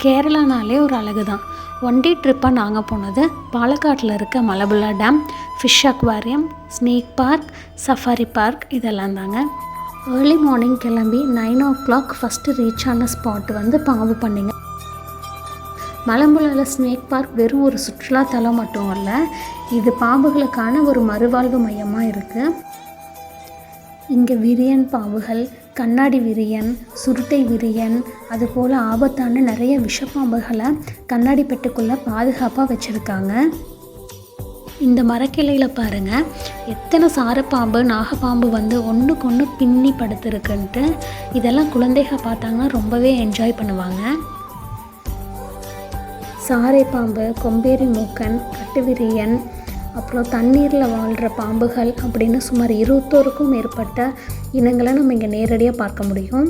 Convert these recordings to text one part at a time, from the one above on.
கேரளானாலே ஒரு அழகு தான். ஒன் டே ட்ரிப்பாக நாங்கள் போனது பாலக்காட்டில் இருக்க Malampuzha dam, fish aquarium, snake park, safari park இதெல்லாம் தாங்க. ஏர்லி மார்னிங் கிளம்பி 9 o'clock ஃபஸ்ட்டு ரீச் ஆன ஸ்பாட் வந்து பாம்பு பண்ணிங்க. மலம்புல்லாவில் ஸ்னேக் பார்க் வெறும் ஒரு சுற்றுலாத்தலம் மட்டும் இல்லை, இது பாம்புகளுக்கான ஒரு மறுவாழ்வு மையமாக இருக்குது. இங்கே விரியன் பாம்புகள், கண்ணாடி விரியன், சுருட்டை விரியன், அதுபோல் ஆபத்தான நிறைய விஷப்பாம்புகளை கண்ணாடி பெட்டுக்குள்ளே பாதுகாப்பாக வச்சுருக்காங்க. இந்த மரக்கிளையில் பாருங்கள் எத்தனை சாரப்பாம்பு, நாகப்பாம்பு வந்து ஒன்றுக்கு ஒன்று பின்னி படுத்துருக்குன்ட்டு. இதெல்லாம் குழந்தைகள் பார்த்தாங்கன்னா ரொம்பவே என்ஜாய் பண்ணுவாங்க. சாரை பாம்பு, கொம்பேரி மூக்கன், கட்டுவிரியன், அப்புறம் தண்ணீரில் வாழ்கிற பாம்புகள் அப்படின்னு சுமார் 21க்கும் மேற்பட்ட இனங்களை நம்ம இங்கே நேரடியாக பார்க்க முடியும்.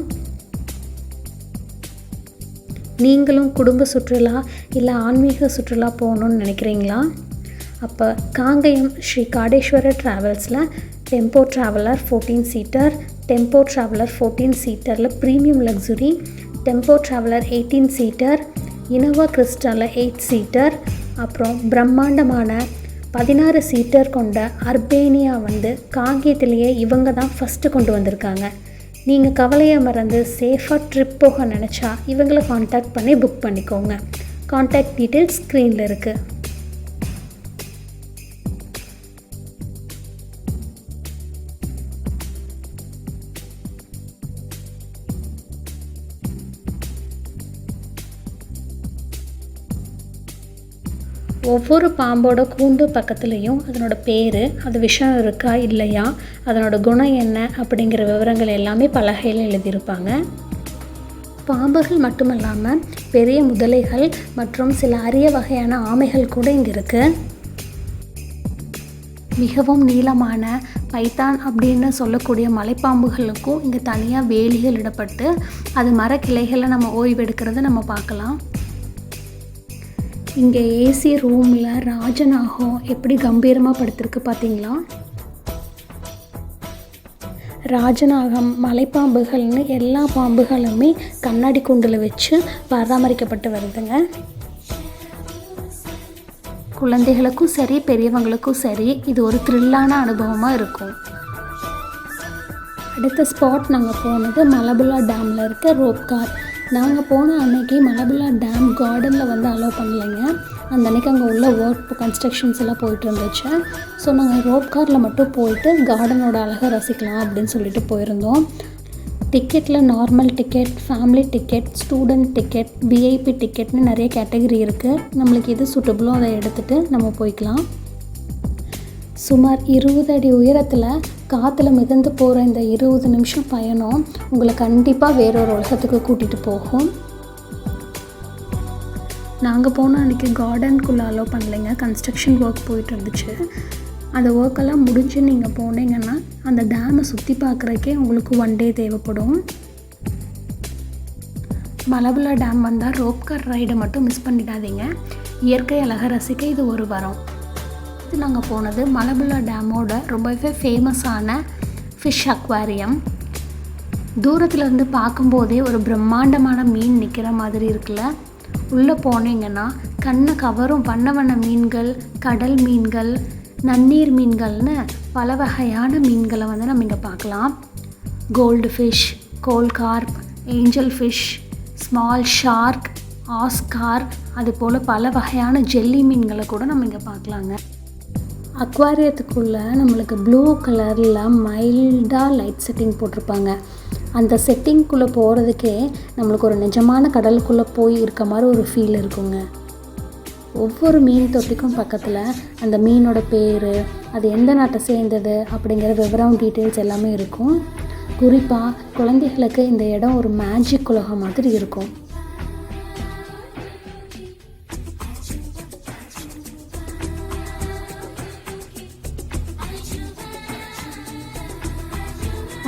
நீங்களும் குடும்ப சுற்றுலா இல்லை ஆன்மீக சுற்றுலா போகணுன்னு நினைக்கிறீங்களா? அப்போ காங்கயம் ஸ்ரீ காடேஸ்வரர் ட்ராவல்ஸில் tempo traveller 14 seater, tempo traveller 14 சீட்டரில் premium luxury, tempo traveller 18 seater, Innova கிறிஸ்டாவில் 8 சீட்டர், அப்புறம் பிரம்மாண்டமான 16 சீட்டர் கொண்ட அர்பேனியா வந்து காங்கேயத்திலேயே இவங்க தான் ஃபஸ்ட்டு கொண்டு வந்திருக்காங்க. நீங்கள் கவலையை மறந்து சேஃபாக ட்ரிப் போக நினச்சா இவங்களை காண்டாக்ட் பண்ணி புக் பண்ணிக்கோங்க. காண்டாக்ட் டீட்டெயில்ஸ் ஸ்க்ரீனில் இருக்குது. ஒவ்வொரு பாம்போட கூண்டு பக்கத்துலேயும் அதனோட பேர், அது விஷம் இருக்கா இல்லையா, அதனோட குணம் என்ன அப்படிங்கிற விவரங்கள் எல்லாமே பலகையில் எழுதியிருப்பாங்க. பாம்புகள் மட்டுமல்லாமல் பெரிய முதலைகள் மற்றும் சில அரிய வகையான ஆமைகள் கூட இங்கே இருக்குது. மிகவும் நீளமான பைத்தான் அப்படின்னு சொல்லக்கூடிய மலைப்பாம்புகளுக்கும் இங்கே தனியாக வேலிகள் இடப்பட்டு அது மரக்கிளைகளில் நம்ம ஓய்வெடுக்கிறத நம்ம பார்க்கலாம். இங்கே ஏசி ரூமில் ராஜநாகம் எப்படி கம்பீரமாக படுத்திருக்கு பார்த்தீங்களா? ராஜநாகம், மலைப்பாம்புகள்னு எல்லா பாம்புகளுமே கண்ணாடி கூண்டில் வச்சு பராமரிக்கப்பட்டு வருதுங்க. குழந்தைகளுக்கும் சரி பெரியவங்களுக்கும் சரி இது ஒரு த்ரில்லான அனுபவமாக இருக்கும். அடுத்த ஸ்பாட் நாங்கள் போனது மலபுல்லா டேமில் இருக்க ரோப் கார். நாங்கள் போன அன்னைக்கு மலபுல்லா டேம் கார்டனில் வந்து அலோவ் பண்ணலைங்க. அந்த அன்றைக்கி அங்கே உள்ள ஒர்க் கன்ஸ்ட்ரக்ஷன்ஸ் எல்லாம் போயிட்டு இருந்துச்சு. ஸோ நாங்கள் ரோப் காரில் மட்டும் போயிட்டு கார்டனோட அழகை ரசிக்கலாம் அப்படின்னு சொல்லிட்டு போயிருந்தோம். டிக்கெட்டில் normal ticket, family ticket, student ticket, VIP டிக்கெட்னு நிறைய கேட்டகரி இருக்குது. நம்மளுக்கு எது சூட்டபிளோ அதை எடுத்துகிட்டு நம்ம போய்க்கலாம். சுமார் 20 அடி உயரத்தில் காற்றுல மிதந்து போகிற இந்த 20 நிமிஷம் பயணம் உங்களை கண்டிப்பாக வேறொரு உலகத்துக்கு கூட்டிகிட்டு போகும். நாங்கள் போன அன்றைக்கி கார்டனுக்குள்ளே அலோவ் பண்ணலைங்க, கன்ஸ்ட்ரக்ஷன் ஒர்க் போயிட்டு இருந்துச்சு. அந்த ஒர்க்கெல்லாம் முடிஞ்சு நீங்கள் போனீங்கன்னா அந்த டேமை சுற்றி பார்க்குறக்கே உங்களுக்கு 1 day தேவைப்படும். மலபுல்லா டேம் வந்தால் ரோப் கார் ரைடை மட்டும் மிஸ் பண்ணிடாதீங்க. இயற்கை அழகை ரசிக்க இது ஒரு வரம். நாங்கள் போனது மலபுல்லா டேமோட ரொம்பவே ஃபேமஸான ஃபிஷ் அக்வாரியம். தூரத்துலேருந்து பார்க்கும்போதே ஒரு பிரம்மாண்டமான மீன் நிற்கிற மாதிரி இருக்குல்ல. உள்ளே போனீங்கன்னா கண்ணை கவரும் வண்ண வண்ண மீன்கள், கடல் மீன்கள், நன்னீர் மீன்கள்னு பல வகையான மீன்களை வந்து நம்ம இங்கே பார்க்கலாம். Gold fish, koi carp, angel fish, small shark, oscar, அதுபோல் பல வகையான ஜெல்லி மீன்களை கூட நம்ம இங்கே பார்க்கலாங்க. அக்வாரியத்துக்குள்ளே நம்மளுக்கு ப்ளூ கலரில் மைல்டாக லைட் செட்டிங் போட்டிருப்பாங்க. அந்த செட்டிங்குள்ளே போகிறதுக்கே நம்மளுக்கு ஒரு நிஜமான கடலுக்குள்ளே போய் இருக்க மாதிரி ஒரு ஃபீல் இருக்குங்க. ஒவ்வொரு மீன் தொட்டிக்கும் பக்கத்தில் அந்த மீனோட பேர், அது எந்த நாட்டை சேர்ந்தது அப்படிங்கிற விவரம், டீட்டெயில்ஸ் எல்லாமே இருக்கும். குறிப்பாக குழந்தைகளுக்கு இந்த இடம் ஒரு மேஜிக் உலகம் மாதிரி இருக்கும்.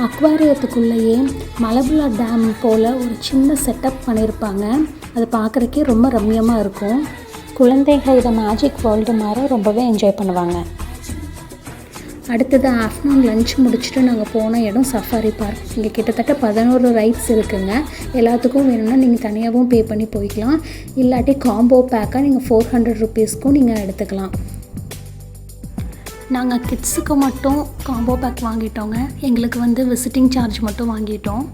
அக்வாரியத்துக்குள்ளேயே மலபுல்லா டேம் போல் ஒரு சின்ன செட்டப் பண்ணியிருப்பாங்க. அது பார்க்குறக்கே ரொம்ப ரம்மியமாக இருக்கும். குழந்தைகள் இதை மேஜிக் வேர்ல்டு மாதிரி ரொம்பவே என்ஜாய் பண்ணுவாங்க. அடுத்தது ஆஃப்டர்நூன் லஞ்ச் முடிச்சுட்டு நாங்கள் போன இடம் சஃபாரி பார்க். இங்கே கிட்டத்தட்ட 11 ரைட்ஸ் இருக்குதுங்க. எல்லாத்துக்கும் வேணும்னா நீங்கள் தனியாகவும் பே பண்ணி போய்க்கலாம், இல்லாட்டி காம்போ பேக்காக நீங்கள் 400 ருபீஸ்க்கும் நீங்கள் எடுத்துக்கலாம். நாங்கள் கிட்ஸுக்கு மட்டும் காம்போ பேக் வாங்கிட்டோங்க. எங்களுக்கு விசிட்டிங் சார்ஜ் மட்டும் வாங்கிட்டோம்.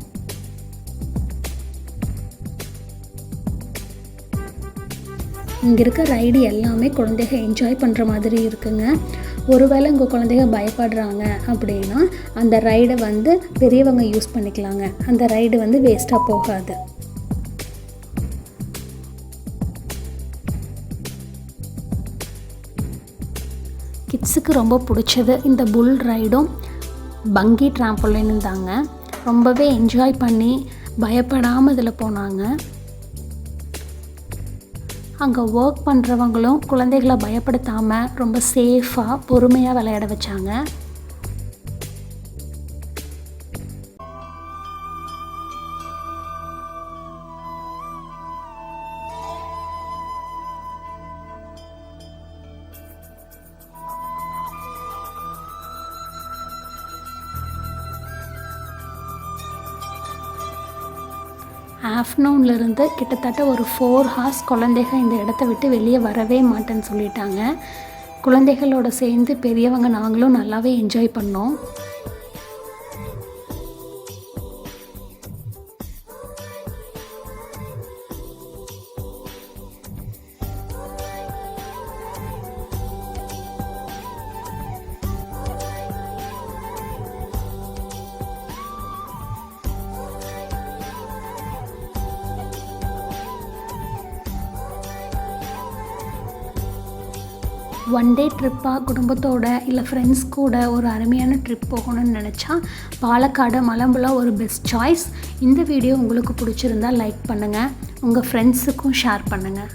இங்கே இருக்க ரைடு எல்லாமே குழந்தைங்க என்ஜாய் பண்ணுற மாதிரி இருக்குங்க. ஒருவேளை உங்கள் குழந்தைங்க பயப்படுறாங்க அப்படின்னா அந்த ரைடை பெரியவங்க யூஸ் பண்ணிக்கலாங்க. அந்த ரைடு வேஸ்ட்டாக போகாது. கிட்ஸுக்கு ரொம்ப பிடிச்சது இந்த புல் ரைடும் பங்கி ட்ராம்போலினும் தாங்க. ரொம்பவே என்ஜாய் பண்ணி பயப்படாமல் இதில் போனாங்க. அங்கே ஒர்க் பண்ணுறவங்களும் குழந்தைகளை பயப்படுத்தாமல் ரொம்ப சேஃபாக பொறுமையாக விளையாட வச்சாங்க. ஆஃப்டர்நூன்லேருந்து கிட்டத்தட்ட ஒரு 4 ஹார்ஸ் குழந்தைங்க இந்த இடத்த விட்டு வெளியே வரவே மாட்டேன்னு சொல்லிட்டாங்க. குழந்தைகளோடு சேர்ந்து பெரியவங்க நாங்களும் நல்லாவே என்ஜாய் பண்ணோம். ஒன் டே ட்ரிப்பாக குடும்பத்தோட இல்லை ஃப்ரெண்ட்ஸ் கூட ஒரு அருமையான ட்ரிப் போகணும்னு நினச்சா பாலக்காடு மலம்புலா ஒரு பெஸ்ட் சாய்ஸ். இந்த வீடியோ உங்களுக்கு பிடிச்சிருந்தால் லைக் பண்ணுங்கள், உங்கள் ஃப்ரெண்ட்ஸுக்கும் ஷேர் பண்ணுங்கள்.